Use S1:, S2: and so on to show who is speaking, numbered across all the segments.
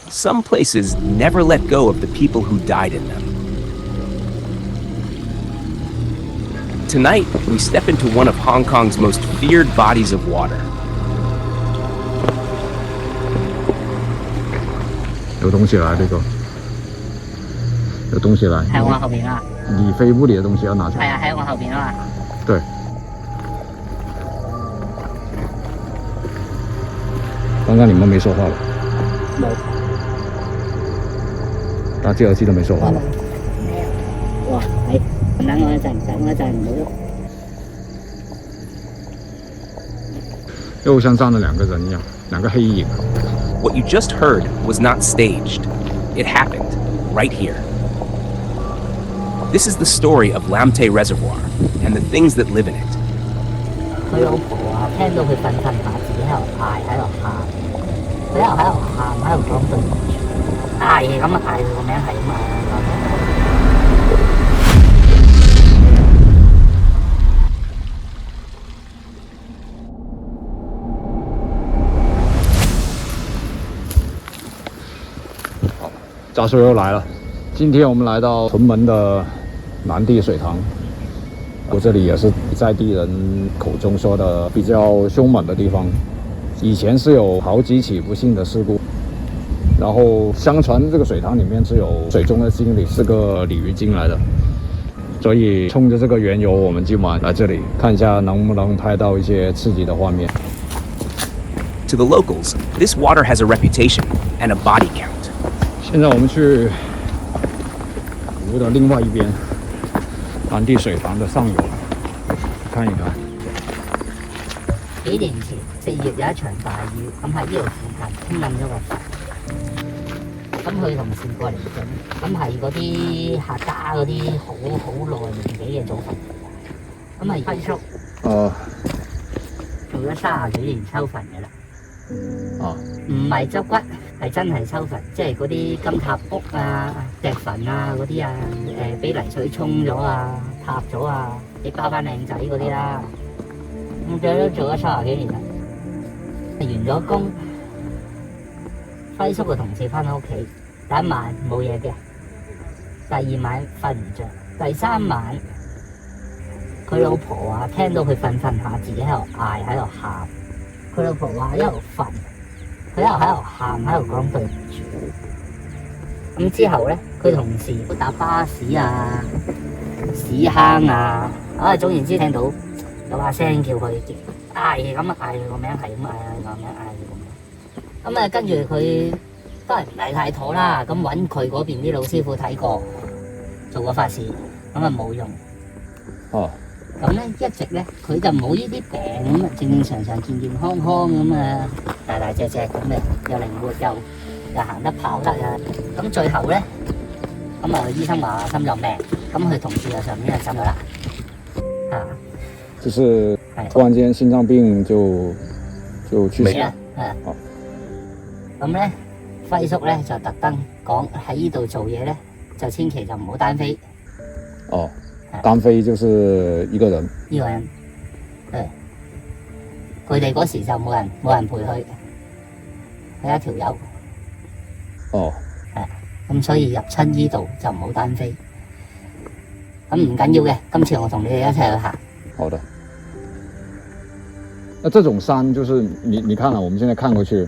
S1: some places never let go of the people who died in them. Tonight, we step into one of Hong Kong's most feared bodies of water.
S2: 有东西来，这个有东西来。
S3: 喺我後邊啊！
S2: 你非屋里的东西要拿出来。
S3: 係啊，喺我後邊啊嘛。
S2: 对。刚刚你们没说话吧？
S3: 冇。
S2: 打第二季都没说话。
S3: 哇！等我一陣，唔好喐。
S2: 又像站了两个人一样，两个黑影。
S1: What you just heard was not staged. It happened right here. This is the story of Lam Te Reservoir and the things that live in it.
S3: 佢老婆啊，聽到佢瞓下，自己喺度嗌，喺度喊，佢喺度喊，喺度講對唔住，嗌咁啊嗌佢個名係咁嗌。
S2: 杂水又来了，今天我们来到屯门的南地水塘，这里也是在地人口中说的比较凶猛的地方。以前是有好几起不幸的事故，然后相传这个水塘里面是有水中的精灵，是个鲤鱼精来的，所以冲着这个缘由，我们今晚来这里看一下能不能拍到一些刺激的画面。
S1: To the locals, this water has a reputation and a body count.
S2: 现在我们去湖的另外一边，南地水塘的上游，看一看。
S3: 幾年前4月有一場大雨，咁喺呢度附近傾冧咗個墳。咁佢同事過嚟整，咁係嗰啲客家嗰啲好耐年紀嘅祖墳嚟㗎。咁係輝叔做咗30幾年抽墳㗎啦。唔係執骨，係真係抽墳，即係嗰啲金塔屋啊、石墳啊嗰啲啊，俾泥水沖咗啊、塌咗啊，你包翻靚仔嗰啲啦。咁做咗30幾年啦，完咗工，輝叔個同事翻到屋企，第一晚冇嘢嘅，第二晚瞓唔着，第三晚佢老婆話聽到佢瞓下，自己喺度嗌喺度喊。佢老婆話一路瞓，佢一路喺度喊，喺度講對唔住。咁之後咧，佢同事都搭巴士啊、屎坑啊，總言之聽到有把聲叫佢嗌咁啊，嗌佢個名係咁嗌啊，個名嗌佢個名。咁啊，跟住佢都係唔係太妥啦，咁揾佢嗰邊啲老師傅睇過，做過法事，咁啊冇用。咁咧一直咧佢就冇呢啲病咁啊，正常健康咁啊，大隻咁嘅，又靈活又行得跑得啊。咁最後咧，咁啊醫生話心臟病，咁佢同事就上面就走咗啦。
S2: 就是突然間心臟病就去世啦。
S3: 咁咧輝叔咧就特登講喺呢度做嘢咧，就千祈就唔好單飛。
S2: 單飛就是一個人。
S3: 呢個人，佢哋嗰時就冇人陪佢，佢一條友。咁所以入親呢度就唔好單飛。咁唔緊要嘅，今次我同你哋一齊去行。
S2: 好的。那這種山就是你看了，我們現在看過去，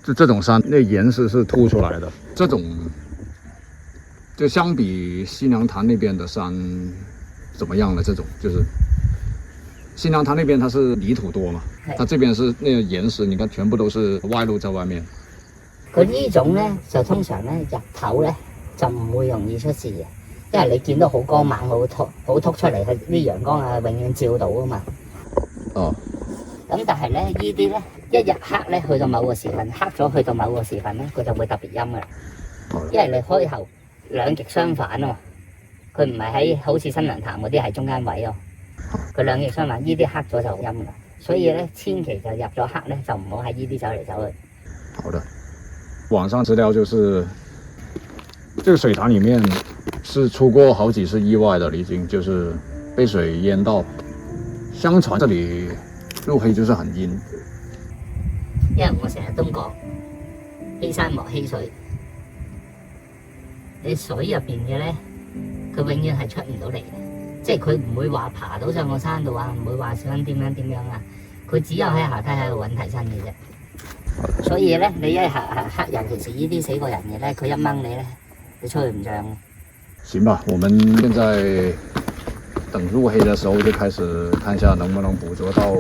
S2: 這種山那岩石是凸出來的，這種。就相比西涼潭那邊的山怎麼樣呢？這種就是西涼潭那邊它是泥土多嘛，它這邊是那個岩石，你看全部都是外露在外面。
S3: 佢呢種咧就通常咧日頭咧就唔會容易出事嘅，因為你見到好光猛好突出嚟，佢啲陽光啊永遠照到啊嘛。咁但係咧呢啲咧一日黑咧去到某個時分，黑咗去到某個時分咧，佢就會特別陰噶啦，因為你開頭。兩極相反啊嘛，佢唔係喺好似新娘潭嗰啲係中間位哦，佢兩極相反，呢啲黑咗就陰噶，所以咧千祈就入咗黑咧就唔好喺呢啲走嚟走去。
S2: 好的，網上資料就是這個水塘裡面是出過好幾次意外的，已經就是被水淹到，相傳這裡入黑就是很陰。
S3: 因為我成日都講，欺山莫欺水。你水入邊嘅咧，佢永遠係出唔到嚟嘅，即係佢唔會話爬到上個山度啊，唔會話想點樣啊，佢只有喺下梯喺度揾替身嘅啫。所以咧，你一下黑，尤其是呢啲死過人嘅咧，佢一掹你咧，你出去唔上嘅。
S2: 行吧，我们现在等入黑的时候就开始看一下能不能捕捉到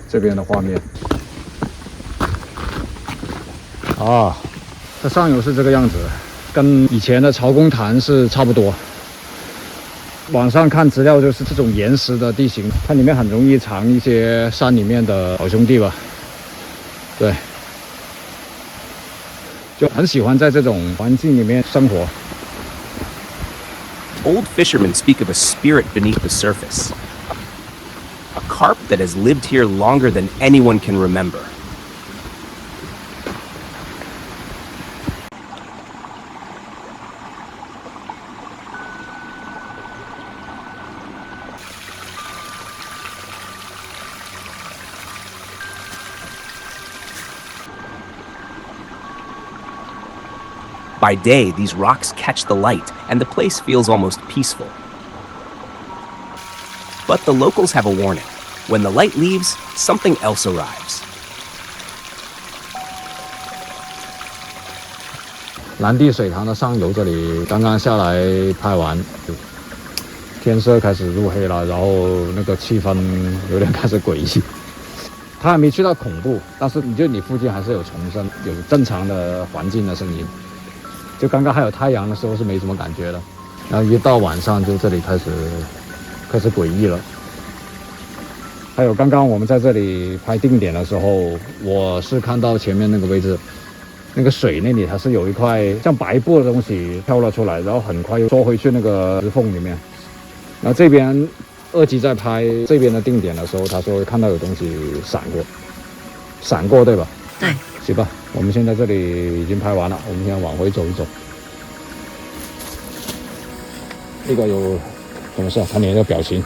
S2: 这边的画面。啊，这上游是这个样子，跟以前的曹公潭是差不多。网上看资料就是这种岩石的地形，它里面很容易藏一些山里面的好兄弟吧。对，就很喜欢在这种环境里面生活。
S1: Old fishermen speak of a spirit beneath the surface. A carp that has lived here longer than anyone can remember. By day, these rocks catch the light, and the place feels almost peaceful. But the locals have a warning. When the light leaves, something else arrives.
S2: 蓝地水塘的上游这里刚刚下来拍完，天色开始入黑了，然后那个气氛有点开始诡异。它还没去到恐怖，但是你附近还是有虫声，有正常的环境的声音。就刚刚还有太阳的时候是没什么感觉的，然后一到晚上就这里开始诡异了。还有刚刚我们在这里拍定点的时候，我是看到前面那个位置，那个水那里它是有一块像白布的东西飘了出来，然后很快又缩回去那个石缝里面。然后这边二级在拍这边的定点的时候，他说看到有东西闪过对吧？
S3: 对。
S2: 行吧，我们现在这里已经拍完了，我们现在往回走一走。这个有什么事啊？看你这个表情，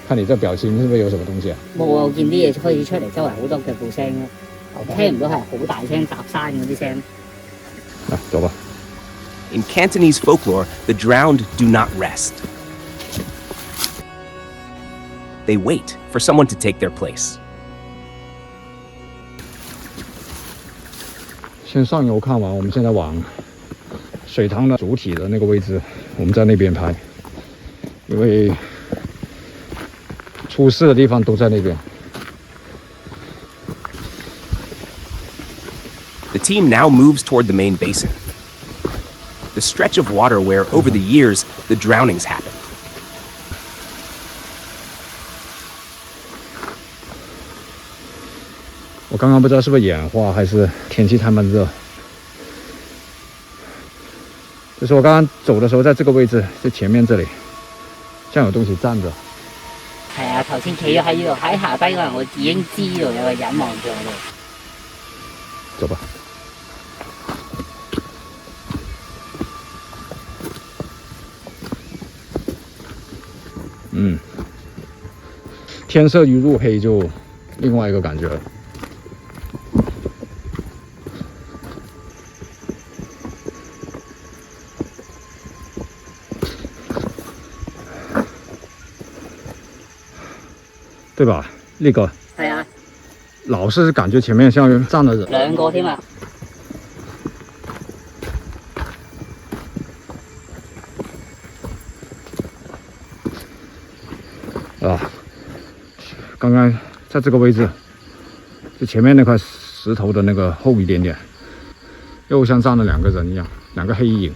S2: 看你这表情是不是有什么东西啊？
S3: 冇啊，我見啲嘢開始出嚟，周圍好多腳步聲咯，聽唔到係好大聲踏山嗰啲聲。
S2: 來，走吧。
S1: In Cantonese folklore, the drowned do not rest. They wait for someone to take their place.
S2: 先上游看完，我们现在往水塘的主体的那个位置，我们在那边拍，因为出事的地方都在那边。
S1: The team now moves toward the main basin, the stretch of water where, over the years, the drownings happened.
S2: 我刚刚不知道是不是眼花还是天气太闷热，就是我刚刚走的时候，在这个位置，就前面这里，像有东西站着。
S3: 係啊，頭先企咗喺呢度，喺下低嗰陣，我已經知道有個人望住我哋。
S2: 走吧。天色一入黑就另外一个感觉了。对吧？那个
S3: 係啊，
S2: 老是感觉前面像站了人，
S3: 兩個添啊！
S2: 啊，刚刚在这个位置，就前面那块石头的那个后一点点，又像站了两个人一样，两个黑影。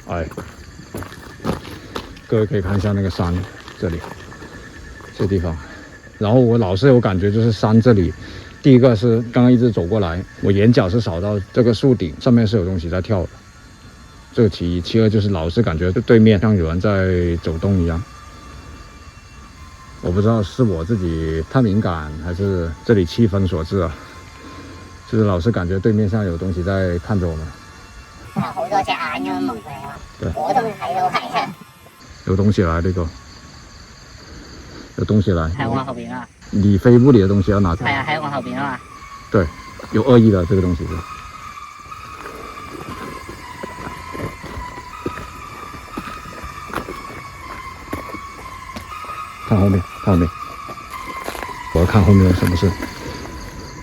S2: 哎，各位可以看一下那个山这里，这地方。然后我老是有感觉，就是山这里。第一个是刚刚一直走过来，我眼角是扫到这个树顶上面是有东西在跳的，这个其一。其二就是老是感觉对面像有人在走动一样，我不知道是我自己太敏感，还是这里气氛所致啊。就是老是感觉对面像有東西在看着我們。
S3: 好多隻眼咁望佢啊！我都睇到係啊。
S2: 有东西来，这个有东西来，
S3: 喺我後邊啊，
S2: 你非屋里的東西要拿出來。
S3: 係啊，喺我後邊啊嘛。
S2: 对，有惡意的這個東西是。看後面，看後面，我要看後面有什麼事。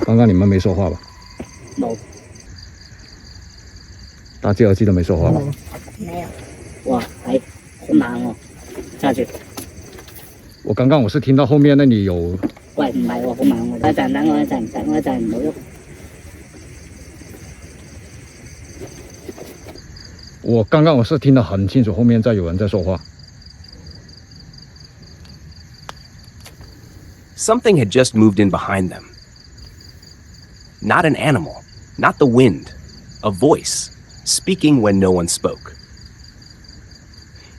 S2: 剛剛你們沒說話吧？
S3: 冇。
S2: 打機耳機都沒說話吧？
S3: 咩啊？哇，係好猛喎！揸住。
S2: 我剛剛我是聽到後面那裡有。
S3: 喂，唔係喎，好猛喎！等我一陣，唔好喐。
S2: 我剛剛我是聽得很清楚，後面在有人在說話。
S1: Something had just moved in behind them. Not an animal, not the wind, a voice, speaking when no one spoke.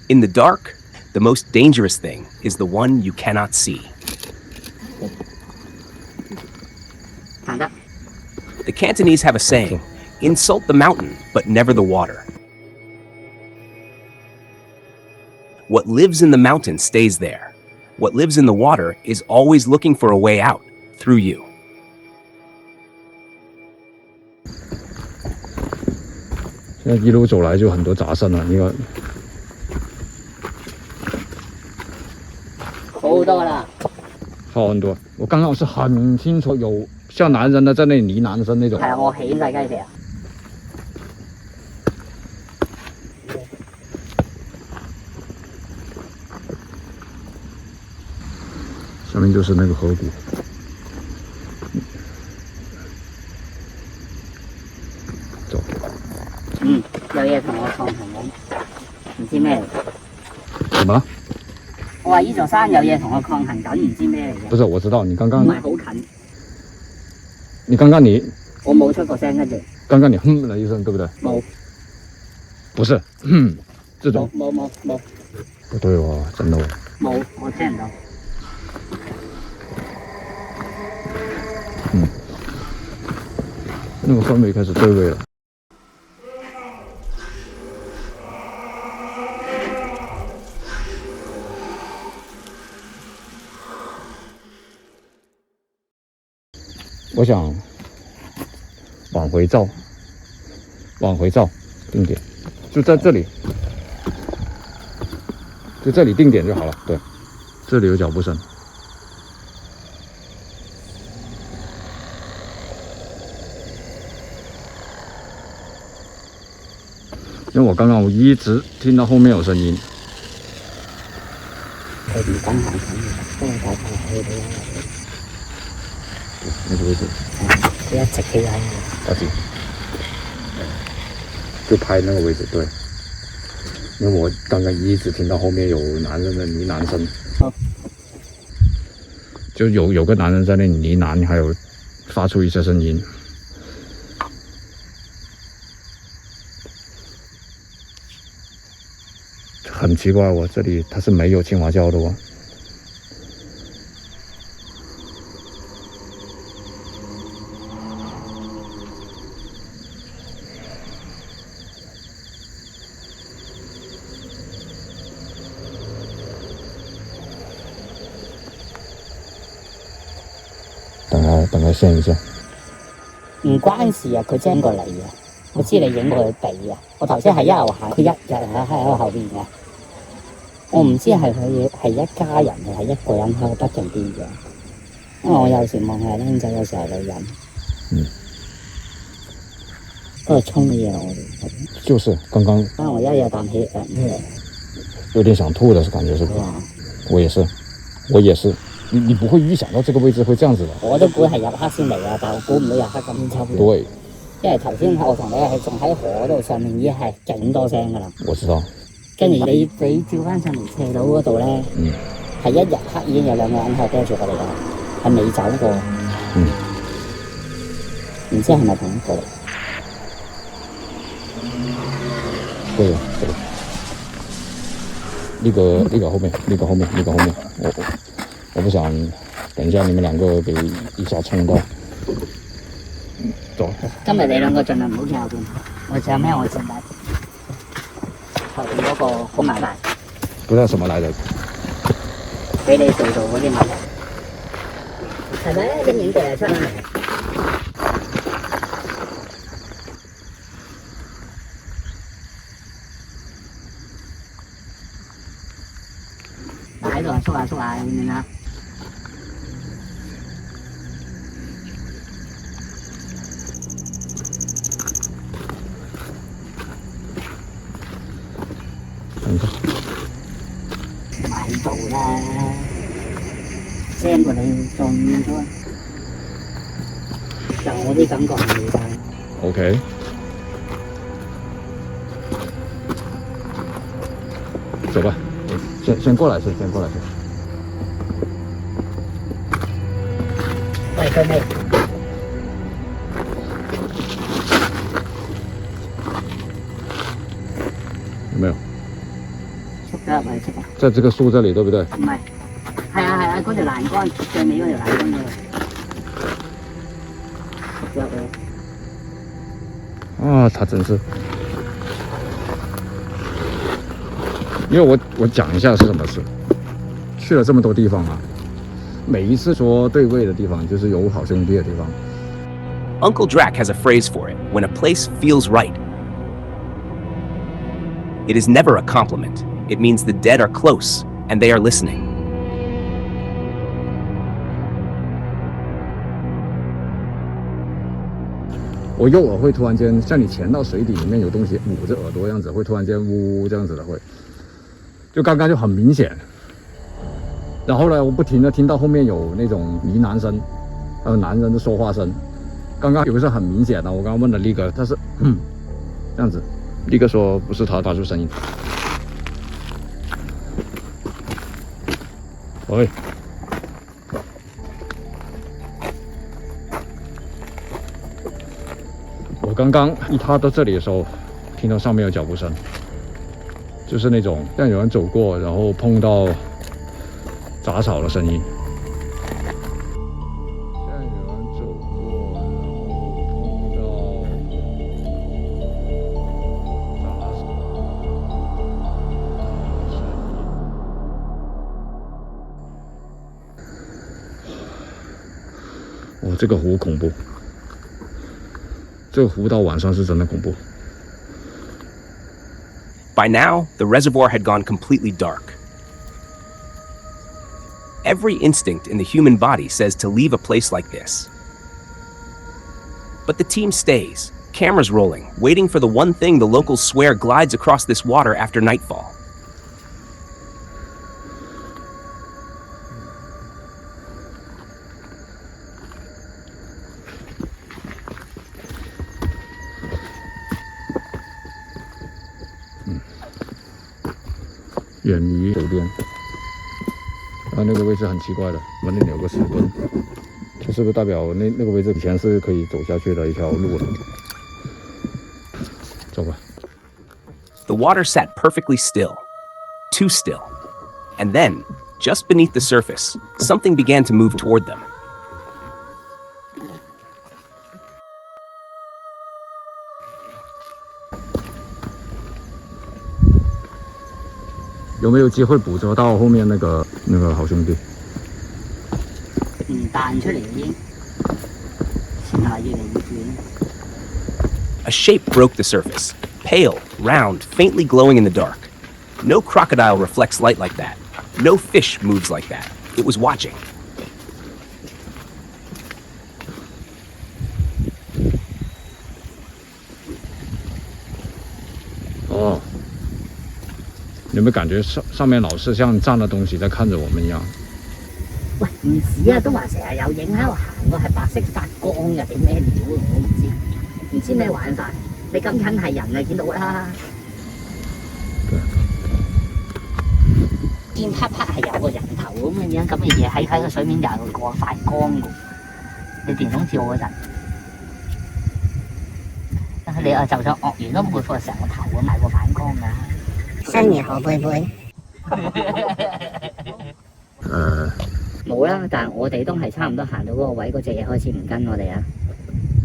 S1: In the dark, the most dangerous thing is the one you cannot see.
S3: 行得。
S1: The Cantonese have a saying, insult the mountain, but never the water. What lives in the mountain stays there. What lives in the water is always looking for a way out, through you.
S2: 現在一路走來就很多雜聲了，應該
S3: 好多啦。
S2: 好很多。我剛剛我是很清楚有像男人的在那裡呢喃聲那種。
S3: 係啊，我起晒雞皮啊！
S2: 下面就是那個河谷。走。
S3: 有嘢同我抗衡緊，唔知咩嚟。
S2: 什麼？
S3: 我話呢座山有嘢同我抗衡緊，唔知咩嚟嘅。
S2: 不是，我知道你剛剛。
S3: 唔係好近。
S2: 你剛剛你。
S3: 我冇出過聲跟住。
S2: 剛剛你哼了一聲，對不對？
S3: 冇。
S2: 不是，這種。
S3: 冇。
S2: 不對哦，真的哦。
S3: 冇，我聽唔到。
S2: 那個氛圍開始對位了。我想往回照，定點，就在這裡，就這裡定點就好了。對，這裡有腳步聲。因為我剛剛我一直聽到後面有聲音。
S3: 佢唔敢行近嘅，因為大家去到
S2: 那個位置。
S3: 佢一直企喺度。
S2: 打緊。就拍那個位置，對。因為我剛剛一直聽到後面有男人的呢喃聲。
S3: 好。
S2: 就有個男人在那呢喃，還有發出一些聲音。很奇怪，我這裡它是沒有青蛙叫的哦。等佢現一下。
S3: 唔關事啊，佢真過嚟啊！我知你影過佢鼻啊！我頭先係一路行，佢一日喺我後邊嘅。我唔知係佢係一家人定係一個人喺度不停變嘅。因為我有時望下僆仔，有時係女人。嗰度沖嘢我哋。
S2: 就是剛剛。
S3: 我一有啖氣出嚟。
S2: 有點想吐的感覺是不是？我也是。你不會預想到這個位置會這樣子的。
S3: 我都估係入黑先嚟啊，但我估唔到入黑咁抽。
S2: 對。
S3: 因為頭先我同你係仲喺河度上面已經係勁多聲㗎啦。
S2: 我知道。
S3: 跟住你照翻上嚟斜島嗰度咧，係一入黑已經有兩個人喺度啤住我哋㗎，係未走過。唔知係咪同一個嚟？
S2: 對啊，對。呢個後面，我不想等一下你們兩個給一下衝到。走。
S3: 今日你兩個盡量唔好企後邊，我仲有咩我前排後邊嗰個好麻煩。
S2: 不知道什麼來的。
S3: 俾你做到嗰啲物，係咪？啲影地就出嚟。喺度縮下縮下咁樣啦。喺度啦，聲過你仲咗，就我啲感覺係㗎。
S2: OK。走吧，先過來先，先過來先。
S3: 喂，佢未？
S2: 有沒有？
S3: 縮咗入去出嚟。
S2: 在這個樹這裡，對不對？
S3: 唔係，係啊係啊，嗰條欄杆最尾嗰條欄杆嗰度，縮咗入去。
S2: 啊，他真是。因為我講一下是什麼事，去了這麼多地方啊，每一次說對位的地方，就是有好兄弟的地方。
S1: Uncle Drac has a phrase for it when a place feels right. It is never a compliment. It means the dead are close and they are listening.
S2: 我右耳會突然間像你潛到水底裡面有東西捂着耳朵樣子，會突然間嗚這樣子的會，就剛剛就很明顯。然後呢，我不停的聽到後面有那種呢喃聲，還有男人的說話聲。剛剛有個是很明顯的，我剛剛問了力哥，他是這樣子，力哥說不是他發出聲音。喂。我剛剛一踏到這裡的時候，聽到上面有腳步聲，就是那種像有人走過，然後碰到雜草的聲音。像有人走過，然後碰到雜草的聲音。哦，這個湖恐怖。這個湖到晚上是真的恐怖。
S1: By now, the reservoir had gone completely dark. Every instinct in the human body says to leave a place like this. But the team stays, cameras rolling, waiting for the one thing the locals swear glides across this water after nightfall.
S2: 遠離水邊，那個位置很奇怪的，門裡有個石墩，這是不是代表那個位置以前是可以走下去的一條路了？走吧。
S1: The water sat perfectly still, too still. And then, just beneath the surface, something began to move toward them.
S2: 有沒有機會捕捉到後面那個好兄弟？
S3: 彈出嚟已經，前下越嚟越遠。
S1: A shape broke the surface, pale, round, faintly glowing in the dark. No crocodile reflects light like that. No fish moves like that. It was watching.
S2: 哦。有沒有感覺上面老是像站的東西在看着我們一樣？
S3: 喂，唔止啊，都話成日有影喺度行喎，係白色發光嘅，定咩料我唔知咩玩法。你咁近係人就見到啦。見啪啪係有個人頭咁嘅樣，咁嘅嘢喺個水面有個發光嘅。你電筒照嗰陣，你就算惡完都唔會放成個頭咁埋個反光㗎。新年好杯杯。冇啦，但係我哋都係差唔多行到嗰個位，嗰隻嘢開始唔跟我哋啊。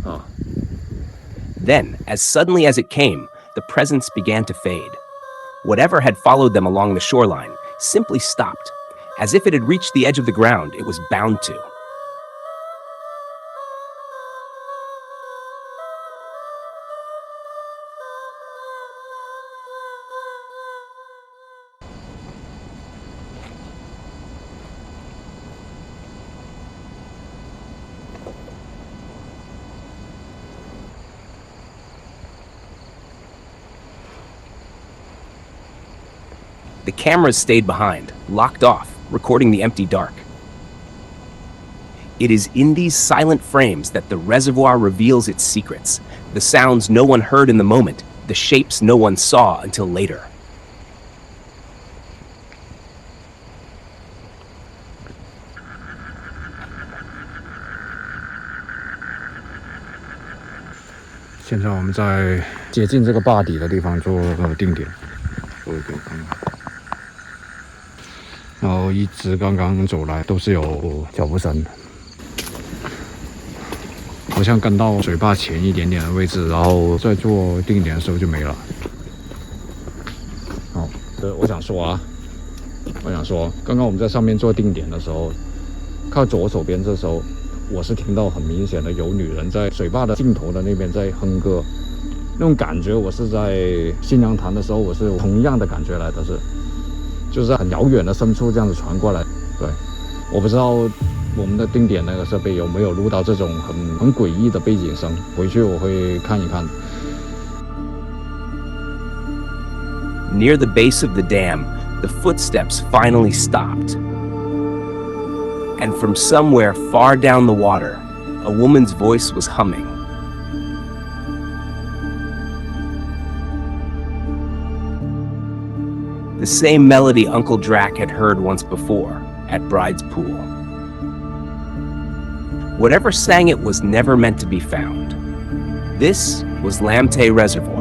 S2: 啊。
S1: Then, as suddenly as it came, the presence began to fade. Whatever had followed them along the shoreline simply stopped. As if it had reached the edge of the ground, it was bound to. The cameras stayed behind, locked off, recording the empty dark. It is in these silent frames that the reservoir reveals its secrets, the sounds no one heard in the moment, the shapes no one saw until later.
S2: 现在我们在接近这个坝底的地方做定点，做一个看看。然后一直刚刚走来都是有脚步声，好像跟到水坝前一点点的位置，然后在做定点的时候就没了。好，我想说，刚刚我们在上面做定点的时候，靠左手边这时候，我是听到很明显的有女人在水坝的尽头的那边在哼歌，那种感觉我是在新娘潭的时候，我是有同样的感觉来的就是很遥远的深处这样子传过来。对，我不知道我们的定点那个设备有没有录到这种很诡异的背景声，回去我会看一看。
S1: Near the base of the dam, the footsteps finally stopped. And from somewhere far down the water, a woman's voice was humming. The same melody Uncle Drac had heard once before at Bride's Pool. Whatever sang it was never meant to be found. This was Lam Tay Reservoir.